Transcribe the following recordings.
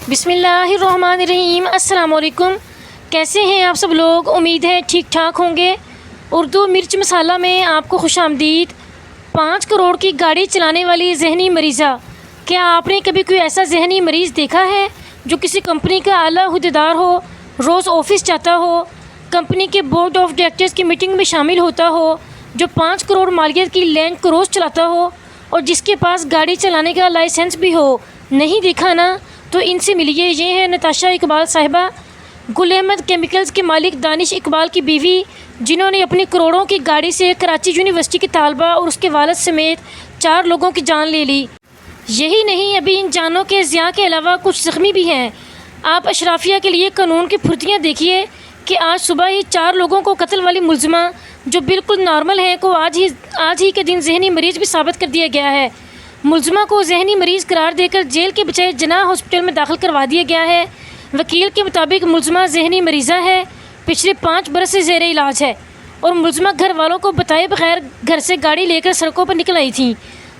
بسم اللہ الرحمن الرحیم۔ السلام علیکم، کیسے ہیں آپ سب لوگ؟ امید ہے ٹھیک ٹھاک ہوں گے۔ اردو مرچ مسالہ میں آپ کو خوش آمدید۔ 5 کروڑ کی گاڑی چلانے والی ذہنی مریضہ، کیا آپ نے کبھی کوئی ایسا ذہنی مریض دیکھا ہے جو کسی کمپنی کا اعلیٰ عہدیدار ہو، روز آفس جاتا ہو، کمپنی کے بورڈ آف ڈائریکٹرز کی میٹنگ میں شامل ہوتا ہو، جو 5 کروڑ مالیت کی لینڈ کروز چلاتا ہو اور جس کے پاس گاڑی چلانے کا لائسنس بھی ہو؟ نہیں دیکھا نا؟ تو ان سے ملیے، یہ ہے نتاشا اقبال صاحبہ، گل احمد کیمیکلز کے مالک دانش اقبال کی بیوی، جنہوں نے اپنی کروڑوں کی گاڑی سے کراچی یونیورسٹی کی طالبہ اور اس کے والد سمیت 4 لوگوں کی جان لے لی۔ یہی نہیں، ابھی ان جانوں کے ضیاع کے علاوہ کچھ زخمی بھی ہیں۔ آپ اشرافیہ کے لیے قانون کی پھرتیاں دیکھیے کہ آج صبح ہی 4 لوگوں کو قتل والی ملزمہ جو بالکل نارمل ہیں کو آج ہی کے دن ذہنی مریض بھی ثابت کر دیا گیا ہے۔ ملزمہ کو ذہنی مریض قرار دے کر جیل کے بجائے جناح ہاسپٹل میں داخل کروا دیا گیا ہے۔ وکیل کے مطابق ملزمہ ذہنی مریضہ ہے، پچھلے 5 برس سے زیر علاج ہے اور ملزمہ گھر والوں کو بتائے بغیر گھر سے گاڑی لے کر سڑکوں پر نکل آئی تھیں۔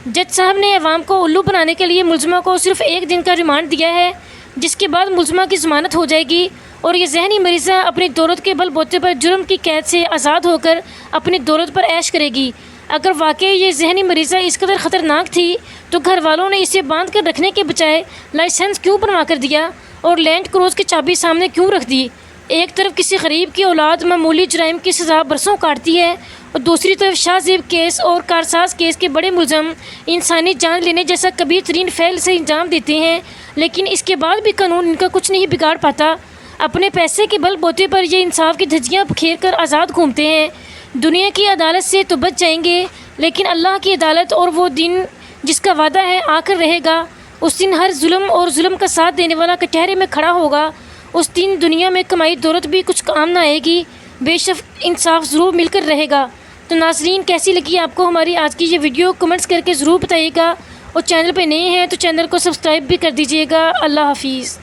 جج صاحب نے عوام کو الو بنانے کے لیے ملزمہ کو صرف 1 دن کا ریمانڈ دیا ہے، جس کے بعد ملزمہ کی ضمانت ہو جائے گی اور یہ ذہنی مریضہ اپنی دولت کے بل بوتے پر جرم کی قید سے آزاد ہو کر اپنی دولت پر عیش کرے گی۔ اگر واقعی یہ ذہنی مریضہ اس قدر خطرناک تھی تو گھر والوں نے اسے باندھ کر رکھنے کے بجائے لائسنس کیوں بنوا کر دیا اور لینڈ کروز کی چابی سامنے کیوں رکھ دی؟ ایک طرف کسی غریب کی اولاد معمولی جرائم کی سزا برسوں کاٹتی ہے اور دوسری طرف شاہ زیب کیس اور کارساز کیس کے بڑے ملزم انسانی جان لینے جیسا کبیر ترین فعل سے انجام دیتے ہیں، لیکن اس کے بعد بھی قانون ان کا کچھ نہیں بگاڑ پاتا۔ اپنے پیسے کے بل بوتے پر یہ انصاف کی دھجیاں بکھیر کر آزاد گھومتے ہیں۔ دنیا کی عدالت سے تو بچ جائیں گے، لیکن اللہ کی عدالت اور وہ دن جس کا وعدہ ہے آ کر رہے گا، اس دن ہر ظلم اور ظلم کا ساتھ دینے والا کٹہرے میں کھڑا ہوگا۔ اس دن دنیا میں کمائی دولت بھی کچھ کام نہ آئے گی، بے شک انصاف ضرور مل کر رہے گا۔ تو ناظرین، کیسی لگی آپ کو ہماری آج کی یہ ویڈیو؟ کمنٹس کر کے ضرور بتائیے گا، اور چینل پہ نئے ہیں تو چینل کو سبسکرائب بھی کر دیجیے گا۔ اللہ حافظ۔